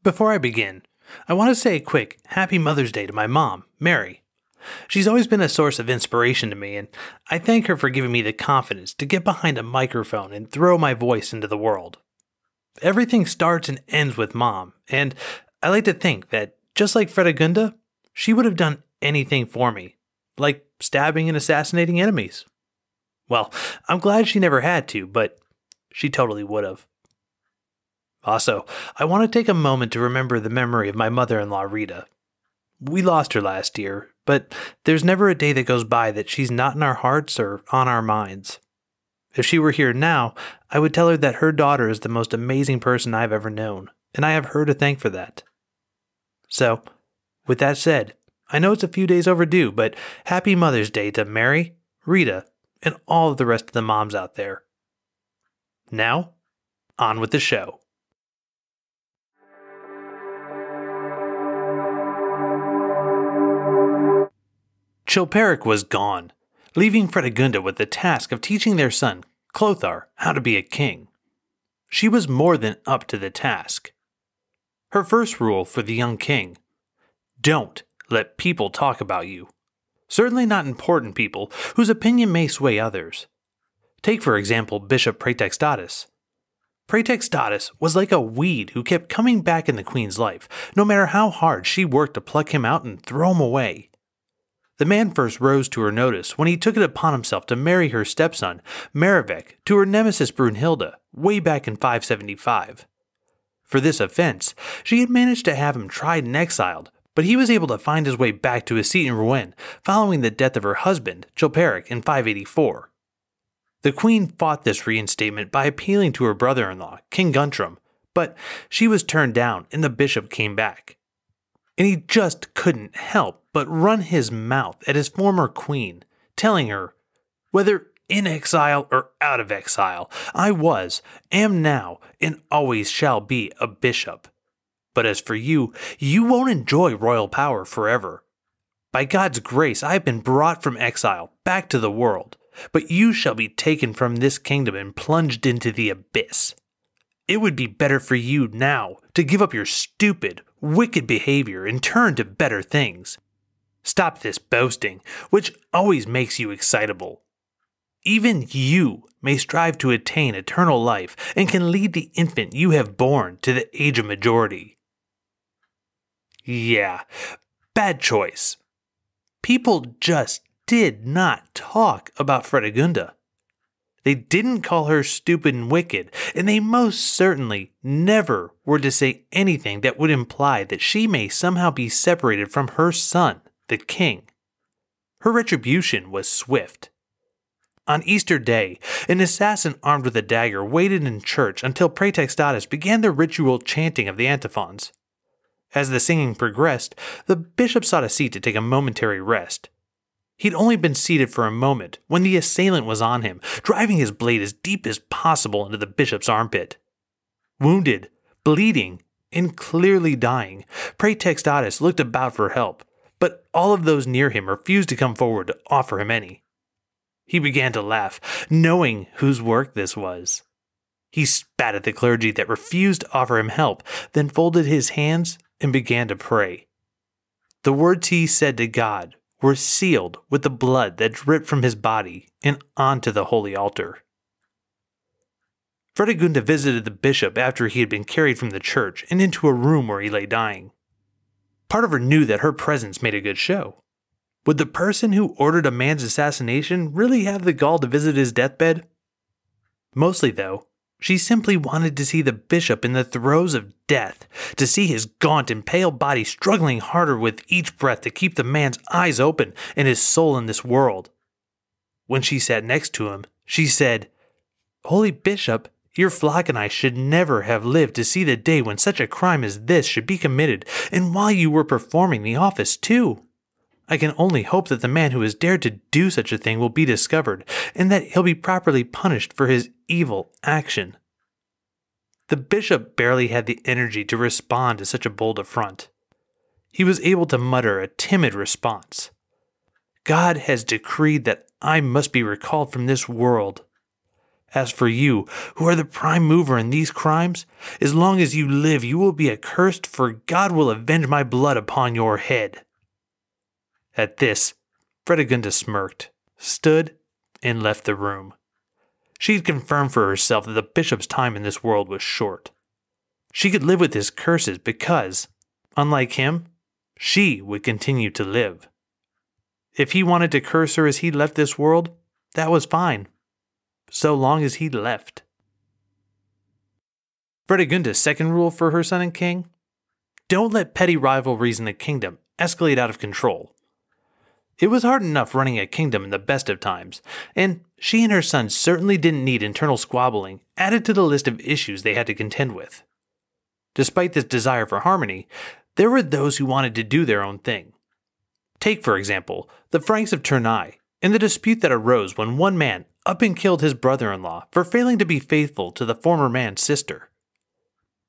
Before I begin, I want to say a quick Happy Mother's Day to my mom, Mary. She's always been a source of inspiration to me, and I thank her for giving me the confidence to get behind a microphone and throw my voice into the world. Everything starts and ends with Mom, and I like to think that, just like Fredegunda, she would have done anything for me, like stabbing and assassinating enemies. Well, I'm glad she never had to, but she totally would have. Also, I want to take a moment to remember the memory of my mother-in-law, Rita. We lost her last year, but there's never a day that goes by that she's not in our hearts or on our minds. If she were here now, I would tell her that her daughter is the most amazing person I've ever known, and I have her to thank for that. So, with that said, I know it's a few days overdue, but Happy Mother's Day to Mary, Rita, and all of the rest of the moms out there. Now, on with the show. Chilperic was gone, leaving Fredegunda with the task of teaching their son, Clothar, how to be a king. She was more than up to the task. Her first rule for the young king: don't let people talk about you. Certainly not important people whose opinion may sway others. Take, for example, Bishop Praetextatus. Praetextatus was like a weed who kept coming back in the queen's life, no matter how hard she worked to pluck him out and throw him away. The man first rose to her notice when he took it upon himself to marry her stepson, Merivek, to her nemesis Brunhilda, way back in 575. For this offense, she had managed to have him tried and exiled, but he was able to find his way back to his seat in Rouen following the death of her husband, Chilperic, in 584. The queen fought this reinstatement by appealing to her brother-in-law, King Guntram, but she was turned down and the bishop came back. And he just couldn't help but run his mouth at his former queen, telling her, whether in exile or out of exile, I was, am now, and always shall be a bishop. But as for you, you won't enjoy royal power forever. By God's grace, I have been brought from exile back to the world, but you shall be taken from this kingdom and plunged into the abyss. It would be better for you now to give up your stupid, wicked behavior and turn to better things. Stop this boasting, which always makes you excitable. Even you may strive to attain eternal life and can lead the infant you have born to the age of majority. Yeah, bad choice. People just did not talk about Fredegunda. They didn't call her stupid and wicked, and they most certainly never were to say anything that would imply that she may somehow be separated from her son, the king. Her retribution was swift. On Easter Day, an assassin armed with a dagger waited in church until Praetextatus began the ritual chanting of the antiphons. As the singing progressed, the bishop sought a seat to take a momentary rest. He'd only been seated for a moment when the assailant was on him, driving his blade as deep as possible into the bishop's armpit. Wounded, bleeding, and clearly dying, Praetextatus looked about for help, but all of those near him refused to come forward to offer him any. He began to laugh, knowing whose work this was. He spat at the clergy that refused to offer him help, then folded his hands and began to pray. The words he said to God were sealed with the blood that dripped from his body and onto the holy altar. Fredegunda visited the bishop after he had been carried from the church and into a room where he lay dying. Part of her knew that her presence made a good show. Would the person who ordered a man's assassination really have the gall to visit his deathbed? Mostly, though, she simply wanted to see the bishop in the throes of death, to see his gaunt and pale body struggling harder with each breath to keep the man's eyes open and his soul in this world. When she sat next to him, she said, "Holy Bishop, your flock and I should never have lived to see the day when such a crime as this should be committed, and while you were performing the office too. I can only hope that the man who has dared to do such a thing will be discovered, and that he'll be properly punished for his evil action." The bishop barely had the energy to respond to such a bold affront. He was able to mutter a timid response. "God has decreed that I must be recalled from this world. As for you, who are the prime mover in these crimes, as long as you live you will be accursed, for God will avenge my blood upon your head." At this, Fredegunda smirked, stood, and left the room. She had confirmed for herself that the bishop's time in this world was short. She could live with his curses because, unlike him, she would continue to live. If he wanted to curse her as he left this world, that was fine, so long as he left. Fredegunda's second rule for her son and king: don't let petty rivalries in the kingdom escalate out of control. It was hard enough running a kingdom in the best of times, and she and her son certainly didn't need internal squabbling added to the list of issues they had to contend with. Despite this desire for harmony, there were those who wanted to do their own thing. Take, for example, the Franks of Tournai and the dispute that arose when one man up and killed his brother-in-law for failing to be faithful to the former man's sister.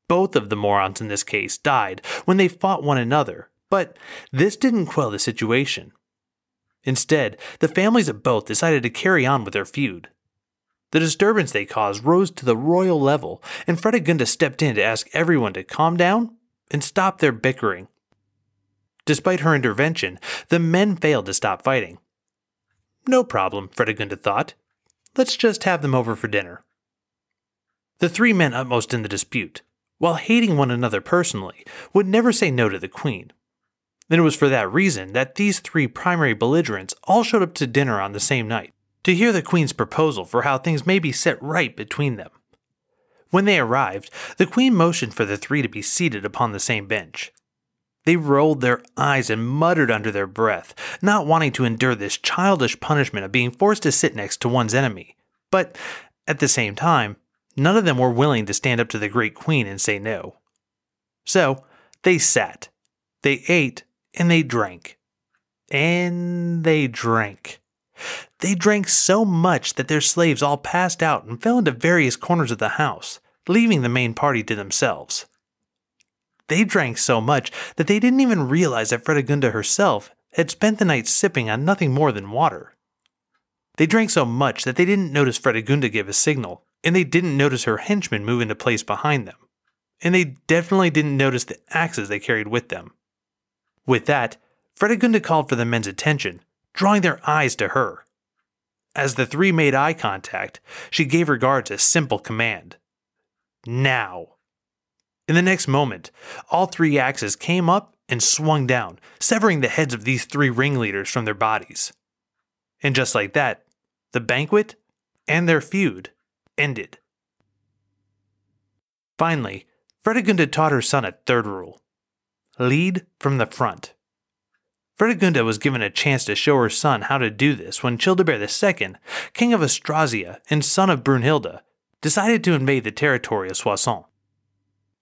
Both of the morons in this case died when they fought one another, but this didn't quell the situation. Instead, the families of both decided to carry on with their feud. The disturbance they caused rose to the royal level, and Fredegunda stepped in to ask everyone to calm down and stop their bickering. Despite her intervention, the men failed to stop fighting. No problem, Fredegunda thought. Let's just have them over for dinner. The three men upmost in the dispute, while hating one another personally, would never say no to the queen. And it was for that reason that these three primary belligerents all showed up to dinner on the same night, to hear the queen's proposal for how things may be set right between them. When they arrived, the queen motioned for the three to be seated upon the same bench. They rolled their eyes and muttered under their breath, not wanting to endure this childish punishment of being forced to sit next to one's enemy. But, at the same time, none of them were willing to stand up to the great queen and say no. So, they sat, they ate, and they drank. And they drank. They drank so much that their slaves all passed out and fell into various corners of the house, leaving the main party to themselves. They drank so much that they didn't even realize that Fredegunda herself had spent the night sipping on nothing more than water. They drank so much that they didn't notice Fredegunda give a signal, and they didn't notice her henchmen move into place behind them. And they definitely didn't notice the axes they carried with them. With that, Fredegunda called for the men's attention, drawing their eyes to her. As the three made eye contact, she gave her guards a simple command: "Now." In the next moment, all three axes came up and swung down, severing the heads of these three ringleaders from their bodies. And just like that, the banquet and their feud ended. Finally, Fredegunda taught her son a third rule: lead from the front. Fredegunda was given a chance to show her son how to do this when Childebert II, king of Austrasia and son of Brunhilda, decided to invade the territory of Soissons.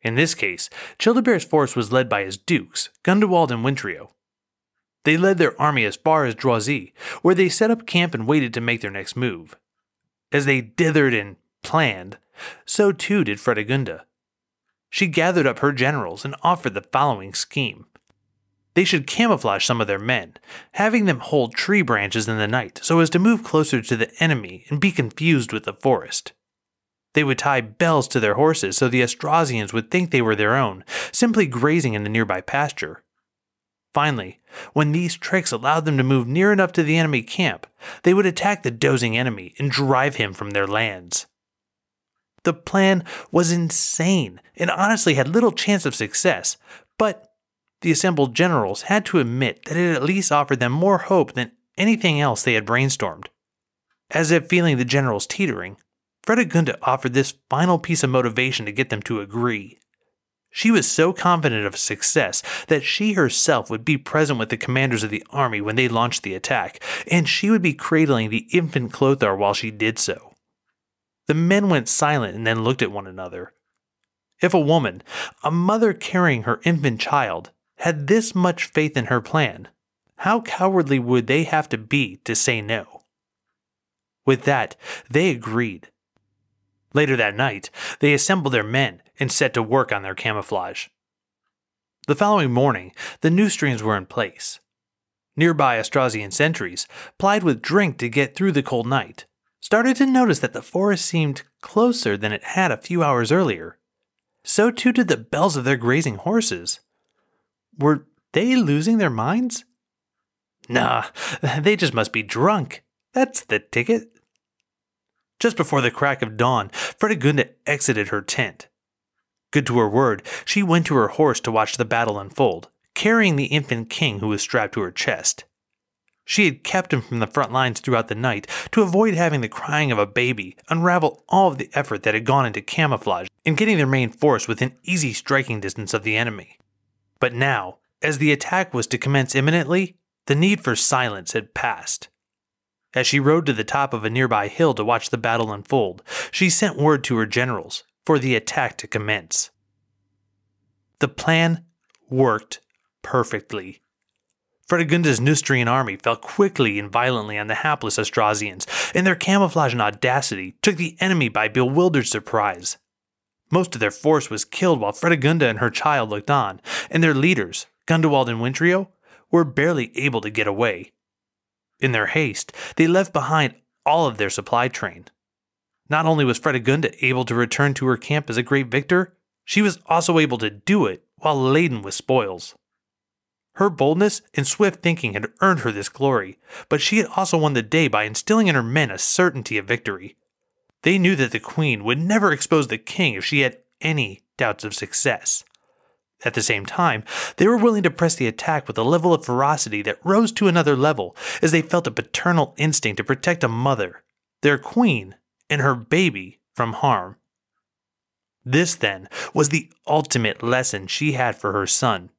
In this case, Childebert's force was led by his dukes, Gundewald and Wintrio. They led their army as far as Droisy, where they set up camp and waited to make their next move. As they dithered and planned, so too did Fredegunda. She gathered up her generals and offered the following scheme. They should camouflage some of their men, having them hold tree branches in the night so as to move closer to the enemy and be confused with the forest. They would tie bells to their horses so the Austrasians would think they were their own, simply grazing in the nearby pasture. Finally, when these tricks allowed them to move near enough to the enemy camp, they would attack the dozing enemy and drive him from their lands. The plan was insane and honestly had little chance of success, but the assembled generals had to admit that it at least offered them more hope than anything else they had brainstormed. As if feeling the generals teetering, Fredegunda offered this final piece of motivation to get them to agree. She was so confident of success that she herself would be present with the commanders of the army when they launched the attack, and she would be cradling the infant Clothar while she did so. The men went silent and then looked at one another. If a woman, a mother carrying her infant child, had this much faith in her plan, how cowardly would they have to be to say no? With that, they agreed. Later that night, they assembled their men and set to work on their camouflage. The following morning, the Neustrians were in place. Nearby Austrasian sentries plied with drink to get through the cold night, started to notice that the forest seemed closer than it had a few hours earlier. So too did the bells of their grazing horses. Were they losing their minds? Nah, they just must be drunk. That's the ticket. Just before the crack of dawn, Fredegunda exited her tent. Good to her word, she went to her horse to watch the battle unfold, carrying the infant king who was strapped to her chest. She had kept him from the front lines throughout the night to avoid having the crying of a baby unravel all of the effort that had gone into camouflage and getting their main force within easy striking distance of the enemy. But now, as the attack was to commence imminently, the need for silence had passed. As she rode to the top of a nearby hill to watch the battle unfold, she sent word to her generals for the attack to commence. The plan worked perfectly. Fredegunda's Neustrian army fell quickly and violently on the hapless Austrasians, and their camouflage and audacity took the enemy by bewildered surprise. Most of their force was killed while Fredegunda and her child looked on, and their leaders, Gundewald and Wintrio, were barely able to get away. In their haste, they left behind all of their supply train. Not only was Fredegunda able to return to her camp as a great victor, she was also able to do it while laden with spoils. Her boldness and swift thinking had earned her this glory, but she had also won the day by instilling in her men a certainty of victory. They knew that the queen would never expose the king if she had any doubts of success. At the same time, they were willing to press the attack with a level of ferocity that rose to another level as they felt a paternal instinct to protect a mother, their queen, and her baby from harm. This, then, was the ultimate lesson she had for her son.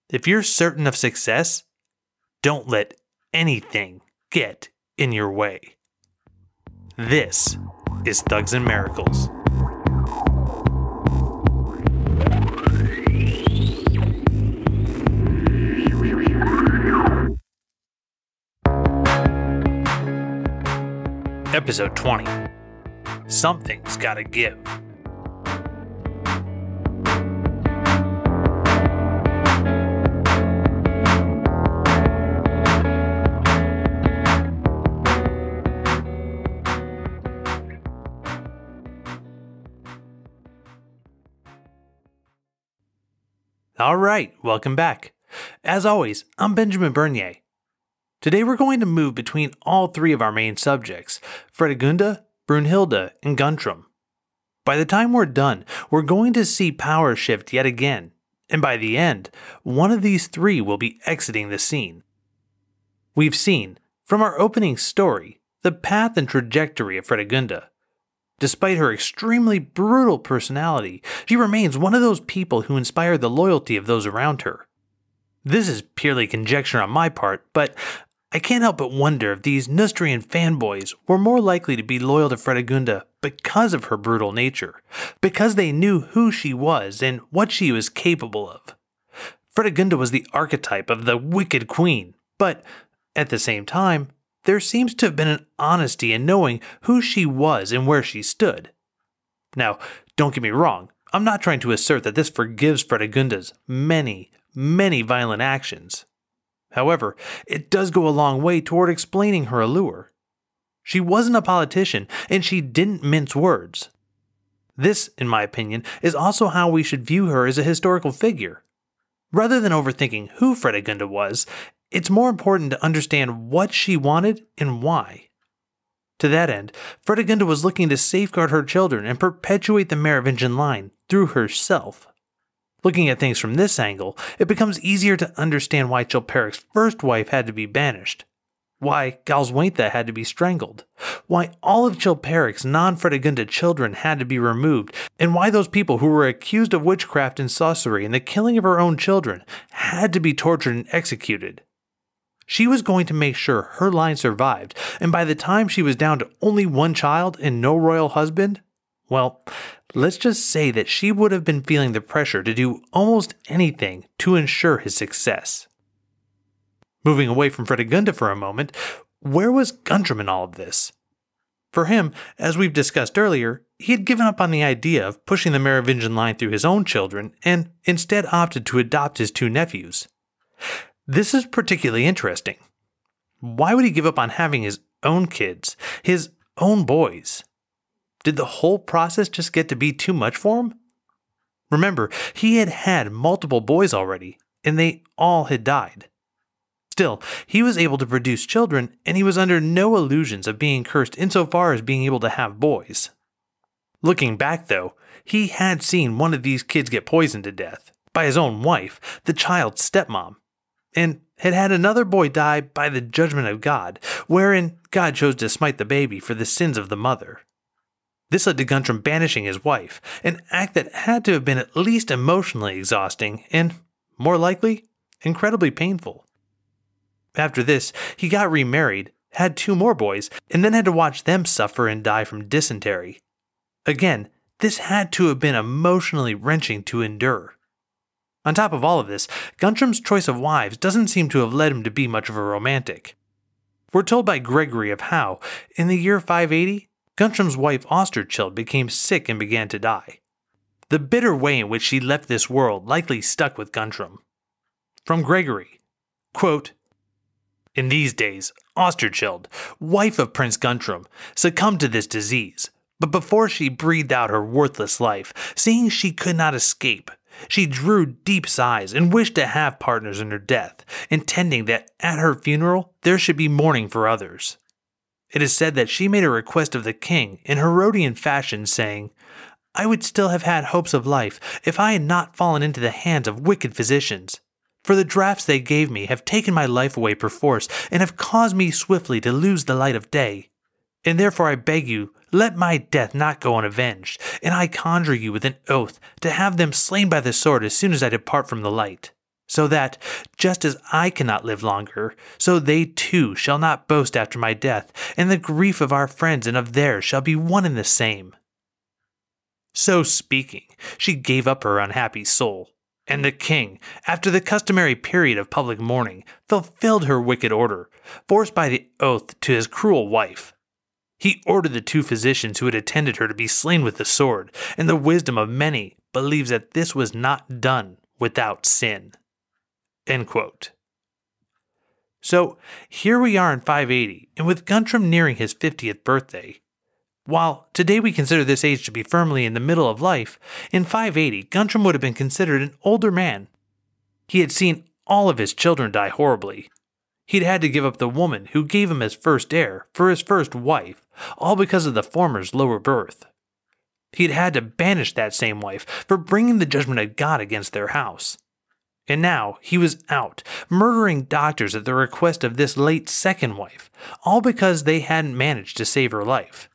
If you're certain of success, don't let anything get in your way. This is Thugs and Miracles. Episode 20. Something's Gotta Give. Alright, welcome back. As always, I'm Benjamin Bernier. Today we're going to move between all three of our main subjects, Fredegunda, Brunhilda, and Guntram. By the time we're done, we're going to see power shift yet again, and by the end, one of these three will be exiting the scene. We've seen, from our opening story, the path and trajectory of Fredegunda. Despite her extremely brutal personality, she remains one of those people who inspire the loyalty of those around her. This is purely conjecture on my part, but I can't help but wonder if these Neustrian fanboys were more likely to be loyal to Fredegunda because of her brutal nature, because they knew who she was and what she was capable of. Fredegunda was the archetype of the wicked queen, but at the same time, there seems to have been an honesty in knowing who she was and where she stood. Now, don't get me wrong, I'm not trying to assert that this forgives Fredegunda's many violent actions. However, it does go a long way toward explaining her allure. She wasn't a politician, and she didn't mince words. This, in my opinion, is also how we should view her as a historical figure. Rather than overthinking who Fredegunda was, it's more important to understand what she wanted and why. To that end, Fredegunda was looking to safeguard her children and perpetuate the Merovingian line through herself. Looking at things from this angle, it becomes easier to understand why Chilperic's first wife had to be banished, why Galswintha had to be strangled, why all of Chilperic's non-Fredegunda children had to be removed, and why those people who were accused of witchcraft and sorcery and the killing of her own children had to be tortured and executed. She was going to make sure her line survived, and by the time she was down to only one child and no royal husband, well, let's just say that she would have been feeling the pressure to do almost anything to ensure his success. Moving away from Fredegunda for a moment, where was Guntram in all of this? For him, as we've discussed earlier, he had given up on the idea of pushing the Merovingian line through his own children and instead opted to adopt his two nephews. This is particularly interesting. Why would he give up on having his own kids, his own boys. Did the whole process just get to be too much for him? Remember, he had had multiple boys already, and they all had died. Still, he was able to produce children, and he was under no illusions of being cursed insofar as being able to have boys. Looking back, though, he had seen one of these kids get poisoned to death by his own wife, the child's stepmom, and had had another boy die by the judgment of God, wherein God chose to smite the baby for the sins of the mother. This led to Guntram banishing his wife, an act that had to have been at least emotionally exhausting and, more likely, incredibly painful. After this, he got remarried, had 2 more boys, and then had to watch them suffer and die from dysentery. Again, this had to have been emotionally wrenching to endure. On top of all of this, Guntram's choice of wives doesn't seem to have led him to be much of a romantic. We're told by Gregory of how, in the year 580, Guntram's wife Austerchild became sick and began to die. The bitter way in which she left this world likely stuck with Guntram. From Gregory, quote, "In these days, Austerchild, wife of Prince Guntram, succumbed to this disease, but before she breathed out her worthless life, seeing she could not escape, she drew deep sighs and wished to have partners in her death, intending that at her funeral there should be mourning for others. It is said that she made a request of the king in Herodian fashion, saying, 'I would still have had hopes of life if I had not fallen into the hands of wicked physicians. For the draughts they gave me have taken my life away perforce and have caused me swiftly to lose the light of day. And therefore I beg you, let my death not go unavenged, and I conjure you with an oath to have them slain by the sword as soon as I depart from the light, so that, just as I cannot live longer, so they too shall not boast after my death, and the grief of our friends and of theirs shall be one and the same.' So speaking, she gave up her unhappy soul, and the king, after the customary period of public mourning, fulfilled her wicked order, forced by the oath to his cruel wife. He ordered the 2 physicians who had attended her to be slain with the sword, and the wisdom of many believes that this was not done without sin." End quote. So here we are in 580, and with Guntram nearing his 50th birthday. While today we consider this age to be firmly in the middle of life, in 580 Guntram would have been considered an older man. He had seen all of his children die horribly. He'd had to give up the woman who gave him his first heir for his first wife, all because of the former's lower birth. He'd had to banish that same wife for bringing the judgment of God against their house. And now he was out, murdering doctors at the request of this late second wife, all because they hadn't managed to save her life.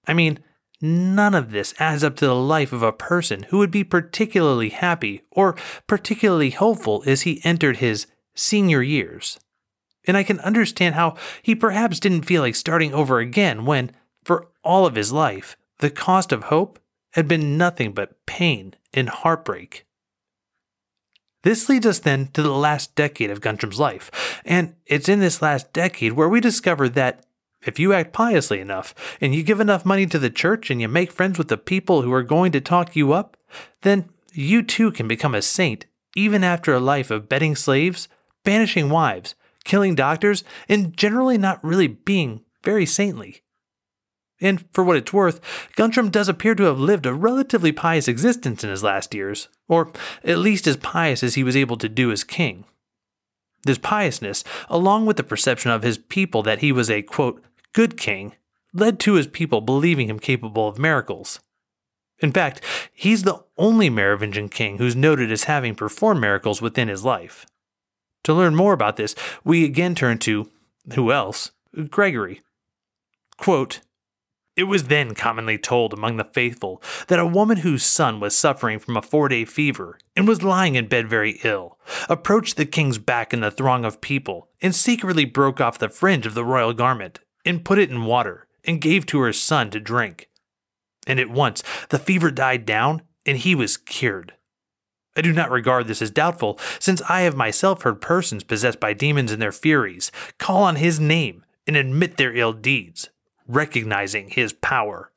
I mean, none of this adds up to the life of a person who would be particularly happy or particularly hopeful as he entered his senior years. And I can understand how he perhaps didn't feel like starting over again when, for all of his life, the cost of hope had been nothing but pain and heartbreak. This leads us then to the last decade of Guntram's life, and it's in this last decade where we discover that if you act piously enough, and you give enough money to the church and you make friends with the people who are going to talk you up, then you too can become a saint even after a life of bedding slaves, banishing wives, killing doctors, and generally not really being very saintly. And for what it's worth, Guntram does appear to have lived a relatively pious existence in his last years, or at least as pious as he was able to do as king. This piousness, along with the perception of his people that he was a, quote, good king, led to his people believing him capable of miracles. In fact, he's the only Merovingian king who's noted as having performed miracles within his life. To learn more about this, we again turn to, who else? Gregory. Quote, "It was then commonly told among the faithful that a woman whose son was suffering from a 4-day fever and was lying in bed very ill, approached the king's back in the throng of people and secretly broke off the fringe of the royal garment and put it in water and gave to her son to drink. And at once the fever died down and he was cured. I do not regard this as doubtful, since I have myself heard persons possessed by demons in their furies call on his name and admit their ill deeds, recognizing his power."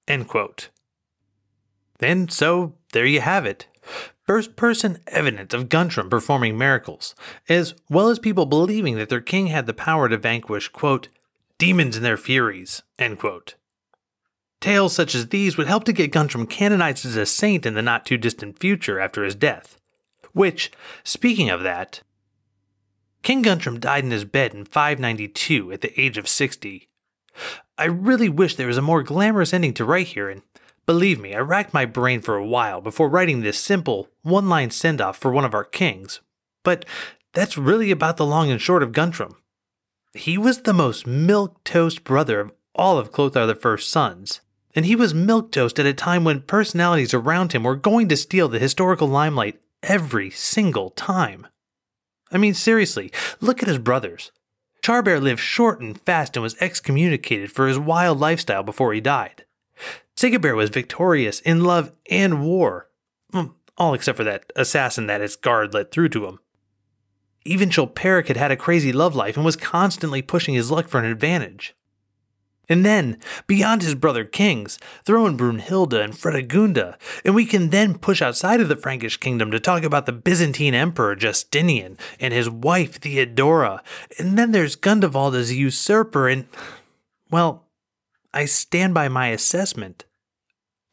End quote. And so, there you have it. First-person evidence of Guntram performing miracles, as well as people believing that their king had the power to vanquish, quote, demons and their furies, end quote. Tales such as these would help to get Guntram canonized as a saint in the not-too-distant future after his death. Which, speaking of that, King Guntram died in his bed in 592 at the age of 60. I really wish there was a more glamorous ending to write here, and believe me, I racked my brain for a while before writing this simple, one-line send-off for one of our kings. But that's really about the long and short of Guntram. He was the most milquetoast brother of all of Clothar I's sons, and he was milquetoast at a time when personalities around him were going to steal the historical limelight every single time. I mean, seriously, look at his brothers. Charbear lived short and fast and was excommunicated for his wild lifestyle before he died. Sigebert was victorious in love and war, all except for that assassin that his guard let through to him. Even Chilperic had a crazy love life and was constantly pushing his luck for an advantage. And then, beyond his brother kings, throw in Brunhilda and Fredegunda, and we can then push outside of the Frankish kingdom to talk about the Byzantine Emperor Justinian and his wife Theodora, and then there's Gundevald as a usurper, and, well, I stand by my assessment.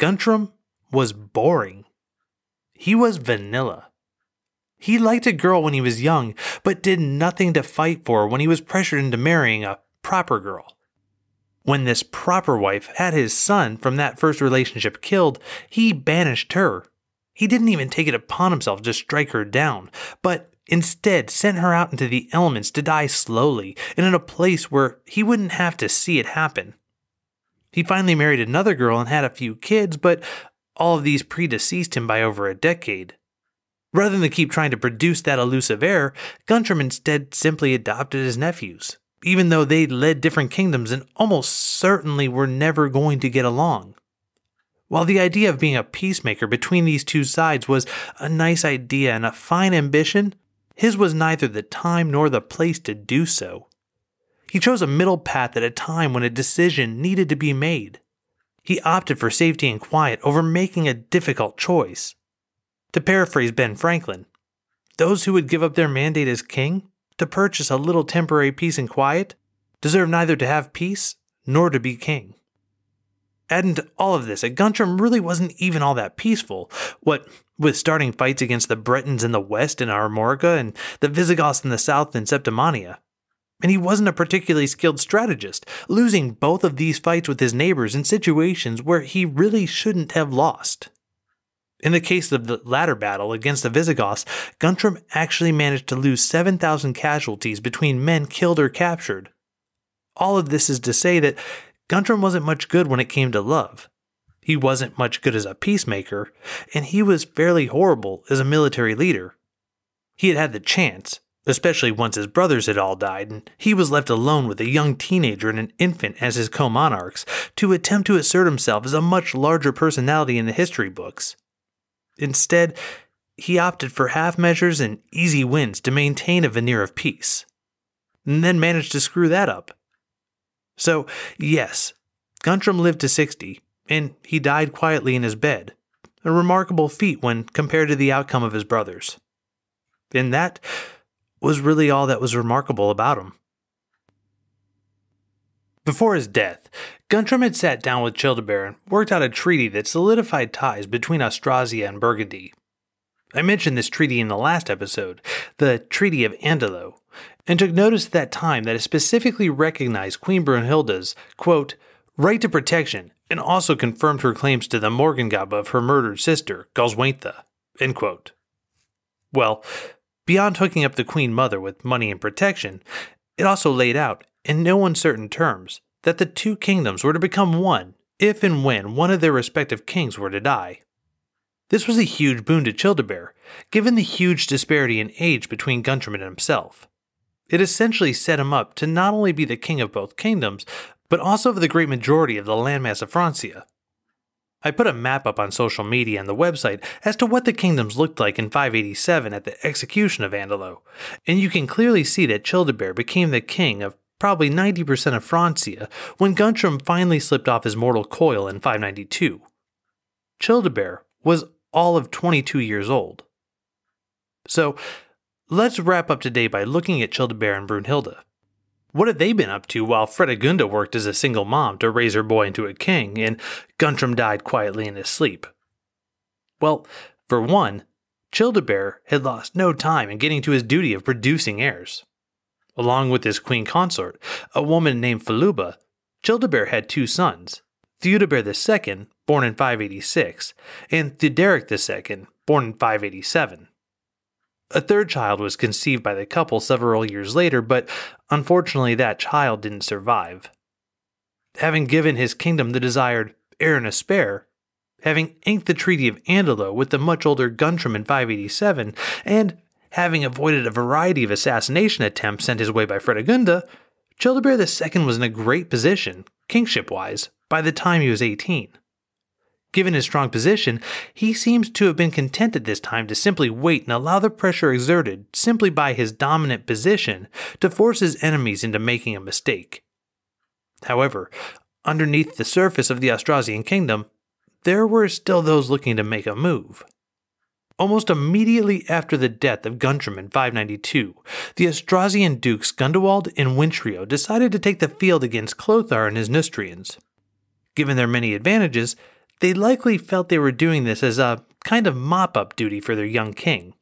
Guntram was boring. He was vanilla. He liked a girl when he was young, but did nothing to fight for when he was pressured into marrying a proper girl. When this proper wife had his son from that first relationship killed, he banished her. He didn't even take it upon himself to strike her down, but instead sent her out into the elements to die slowly and in a place where he wouldn't have to see it happen. He finally married another girl and had a few kids, but all of these predeceased him by over a decade. Rather than keep trying to produce that elusive heir, Guntram instead simply adopted his nephews, even though they led different kingdoms and almost certainly were never going to get along. While the idea of being a peacemaker between these two sides was a nice idea and a fine ambition, his was neither the time nor the place to do so. He chose a middle path at a time when a decision needed to be made. He opted for safety and quiet over making a difficult choice. To paraphrase Ben Franklin, those who would give up their mandate as king to purchase a little temporary peace and quiet deserve neither to have peace nor to be king. Adding to all of this, Guntram really wasn't even all that peaceful, what with starting fights against the Bretons in the west in Armorica and the Visigoths in the south in Septimania. And he wasn't a particularly skilled strategist, losing both of these fights with his neighbors in situations where he really shouldn't have lost. In the case of the latter battle against the Visigoths, Guntram actually managed to lose 7,000 casualties between men killed or captured. All of this is to say that Guntram wasn't much good when it came to love. He wasn't much good as a peacemaker, and he was fairly horrible as a military leader. He had had the chance, especially once his brothers had all died, and he was left alone with a young teenager and an infant as his co-monarchs, to attempt to assert himself as a much larger personality in the history books. Instead, he opted for half measures and easy wins to maintain a veneer of peace, and then managed to screw that up. So, yes, Guntram lived to 60, and he died quietly in his bed, a remarkable feat when compared to the outcome of his brothers. And that was really all that was remarkable about him. Before his death, Guntram had sat down with Childebert and worked out a treaty that solidified ties between Austrasia and Burgundy. I mentioned this treaty in the last episode, the Treaty of Andalo, and took notice at that time that it specifically recognized Queen Brunhilda's, quote, right to protection, and also confirmed her claims to the Morgungau of her murdered sister, Galswaintha, end quote. Well, beyond hooking up the Queen Mother with money and protection, it also laid out, in no uncertain terms, that the two kingdoms were to become one if and when one of their respective kings were to die. This was a huge boon to Childebert, given the huge disparity in age between Guntram and himself. It essentially set him up to not only be the king of both kingdoms, but also of the great majority of the landmass of Francia. I put a map up on social media and the website as to what the kingdoms looked like in 587 at the execution of Andalo, and you can clearly see that Childebert became the king of probably 90% of Francia when Guntram finally slipped off his mortal coil in 592. Childebert was all of 22 years old. So, let's wrap up today by looking at Childebert and Brunhilda. What had they been up to while Fredegunda worked as a single mom to raise her boy into a king, and Guntram died quietly in his sleep? Well, for one, Childebert had lost no time in getting to his duty of producing heirs. Along with his queen consort, a woman named Faluba, Childebert had two sons, Theudebert II, born in 586, and Theoderic II, born in 587. A third child was conceived by the couple several years later, but unfortunately that child didn't survive. Having given his kingdom the desired heir and a spare, having inked the Treaty of Andalo with the much older Guntram in 587, and having avoided a variety of assassination attempts sent his way by Fredegunda, Childebert II was in a great position, kingship-wise, by the time he was 18. Given his strong position, he seems to have been content at this time to simply wait and allow the pressure exerted simply by his dominant position to force his enemies into making a mistake. However, underneath the surface of the Austrasian kingdom, there were still those looking to make a move. Almost immediately after the death of Guntram in 592, the Austrasian dukes Gundewald and Wintrio decided to take the field against Clothar and his Neustrians. Given their many advantages, they likely felt they were doing this as a kind of mop-up duty for their young king.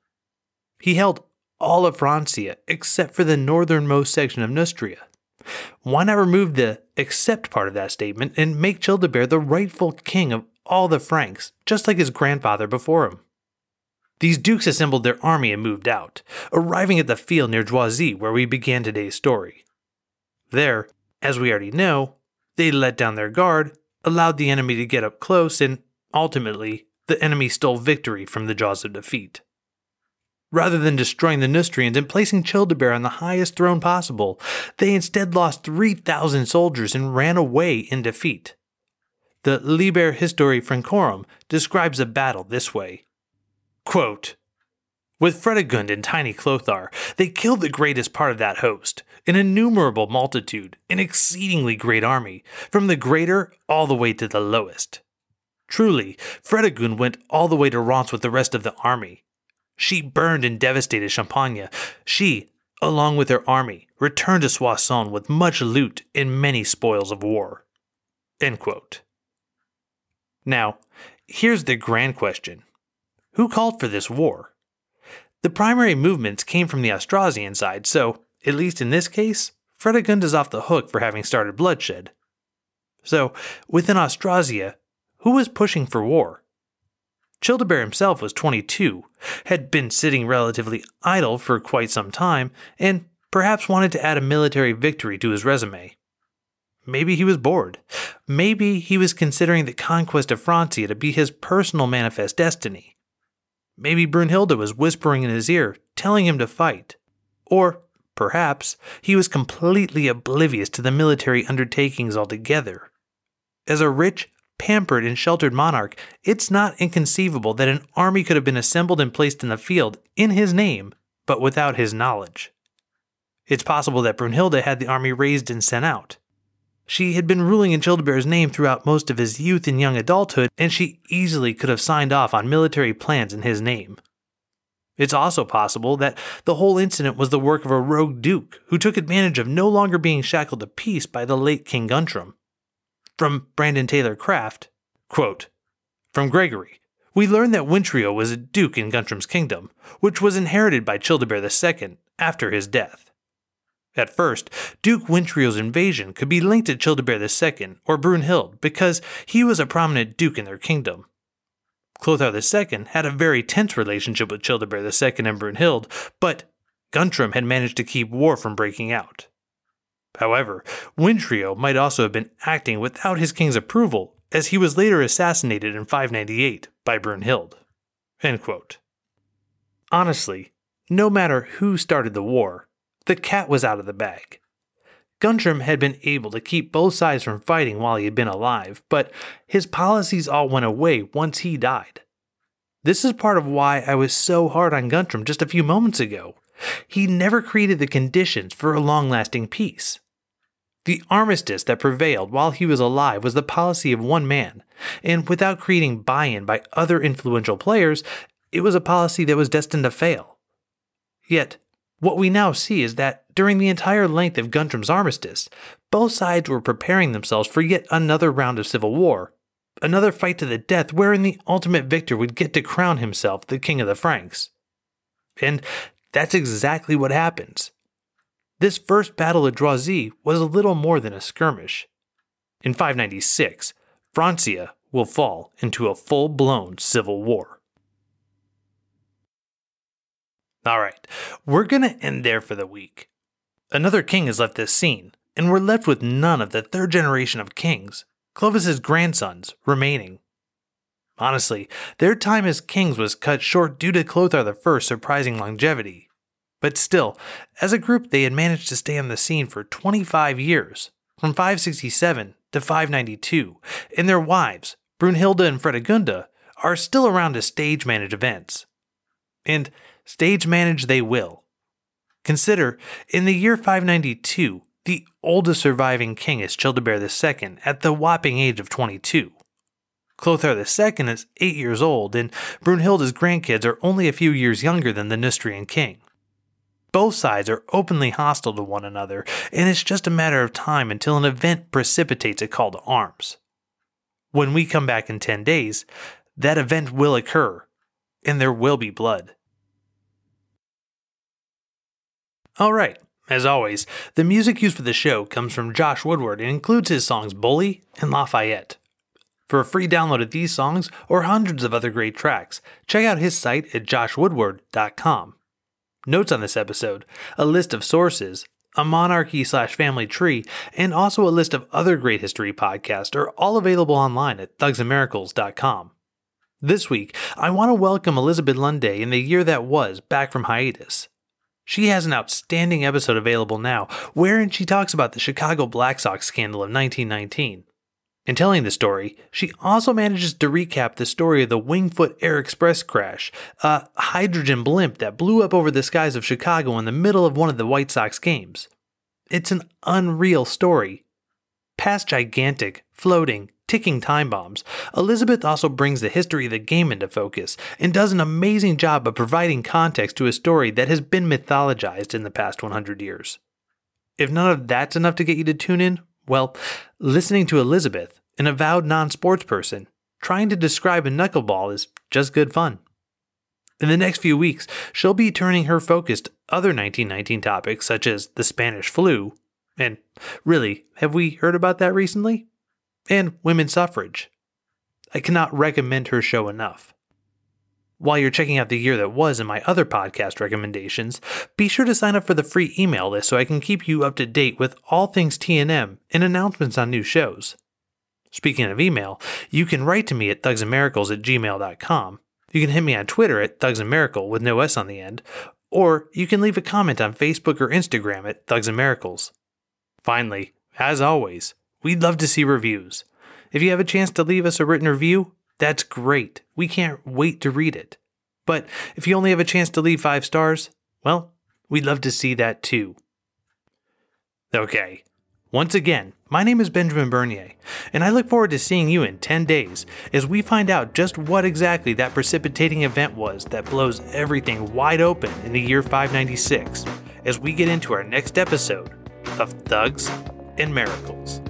He held all of Francia except for the northernmost section of Neustria. Why not remove the except part of that statement and make Childebert the rightful king of all the Franks, just like his grandfather before him? These dukes assembled their army and moved out, arriving at the field near Joisy where we began today's story. There, as we already know, they let down their guard, allowed the enemy to get up close, and ultimately, the enemy stole victory from the jaws of defeat. Rather than destroying the Neustrians and placing Childebert on the highest throne possible, they instead lost 3,000 soldiers and ran away in defeat. The Liber Historiae Francorum describes the battle this way. Quote, "With Fredegund and tiny Clothar, they killed the greatest part of that host, an innumerable multitude, an exceedingly great army, from the greater all the way to the lowest. Truly, Fredegund went all the way to Reims with the rest of the army. She burned and devastated Champagne. She, along with her army, returned to Soissons with much loot and many spoils of war." End quote. Now, here's the grand question. Who called for this war? The primary movements came from the Austrasian side, so, at least in this case, Fredegund is off the hook for having started bloodshed. So, within Austrasia, who was pushing for war? Childebert himself was 22, had been sitting relatively idle for quite some time, and perhaps wanted to add a military victory to his resume. Maybe he was bored. Maybe he was considering the conquest of Francia to be his personal manifest destiny. Maybe Brunhilda was whispering in his ear, telling him to fight. Or, perhaps, he was completely oblivious to the military undertakings altogether. As a rich, pampered, and sheltered monarch, it's not inconceivable that an army could have been assembled and placed in the field in his name, but without his knowledge. It's possible that Brunhilda had the army raised and sent out. She had been ruling in Childebert's name throughout most of his youth and young adulthood, and she easily could have signed off on military plans in his name. It's also possible that the whole incident was the work of a rogue duke who took advantage of no longer being shackled to peace by the late King Guntram. From Brandon Taylor Craft, quote, "From Gregory, we learn that Wintrio was a duke in Guntram's kingdom, which was inherited by Childebert II after his death. At first, Duke Wintrio's invasion could be linked to Childebert II or Brunhild because he was a prominent duke in their kingdom. Clothar II had a very tense relationship with Childebert II and Brunhild, but Guntram had managed to keep war from breaking out. However, Wintrio might also have been acting without his king's approval, as he was later assassinated in 598 by Brunhild." End quote. Honestly, no matter who started the war, the cat was out of the bag. Guntram had been able to keep both sides from fighting while he had been alive, but his policies all went away once he died. This is part of why I was so hard on Guntram just a few moments ago. He never created the conditions for a long-lasting peace. The armistice that prevailed while he was alive was the policy of one man, and without creating buy-in by other influential players, it was a policy that was destined to fail. Yet, What we now see is that during the entire length of Guntram's armistice, both sides were preparing themselves for yet another round of civil war, another fight to the death wherein the ultimate victor would get to crown himself the king of the Franks. And that's exactly what happens. This first battle at Droisy was a little more than a skirmish. In 596, Francia will fall into a full-blown civil war. Alright, we're gonna end there for the week. Another king has left this scene, and we're left with none of the third generation of kings, Clovis's grandsons, remaining. Honestly, their time as kings was cut short due to Clothar I's surprising longevity. But still, as a group they had managed to stay on the scene for 25 years, from 567 to 592, and their wives, Brunhilda and Fredegunda, are still around to stage manage events. And stage manage they will. Consider, in the year 592, the oldest surviving king is Childebert II at the whopping age of 22. Clothar II is 8 years old, and Brunhilda's grandkids are only a few years younger than the Neustrian king. Both sides are openly hostile to one another, and it's just a matter of time until an event precipitates a call to arms. When we come back in 10 days, that event will occur, and there will be blood. Alright, as always, the music used for the show comes from Josh Woodward and includes his songs Bully and Lafayette. For a free download of these songs or hundreds of other great tracks, check out his site at joshwoodward.com. Notes on this episode, a list of sources, a monarchy/family tree, and also a list of other great history podcasts are all available online at thugsandmiracles.com. This week, I want to welcome Elizabeth Lunday in the year that was back from hiatus. She has an outstanding episode available now, wherein she talks about the Chicago Black Sox scandal of 1919. In telling the story, she also manages to recap the story of the Wingfoot Air Express crash, a hydrogen blimp that blew up over the skies of Chicago in the middle of one of the White Sox games. It's an unreal story. Past gigantic, floating, ticking time bombs, Elizabeth also brings the history of the game into focus and does an amazing job of providing context to a story that has been mythologized in the past 100 years. If none of that's enough to get you to tune in, well, listening to Elizabeth, an avowed non-sports person, trying to describe a knuckleball is just good fun. In the next few weeks, she'll be turning her focus to other 1919 topics such as the Spanish flu, and really, have we heard about that recently? And women's suffrage. I cannot recommend her show enough. While you're checking out the year that was in my other podcast recommendations, be sure to sign up for the free email list so I can keep you up to date with all things TNM and announcements on new shows. Speaking of email, you can write to me at thugsandmiracles@gmail.com. You can hit me on Twitter at thugsandmiracle with no S on the end, or you can leave a comment on Facebook or Instagram at thugsandmiracles. Finally, as always, we'd love to see reviews. If you have a chance to leave us a written review, that's great. We can't wait to read it. But if you only have a chance to leave 5 stars, well, we'd love to see that too. Okay, once again, my name is Benjamin Bernier, and I look forward to seeing you in 10 days as we find out just what exactly that precipitating event was that blows everything wide open in the year 596 as we get into our next episode of Thugs and Miracles.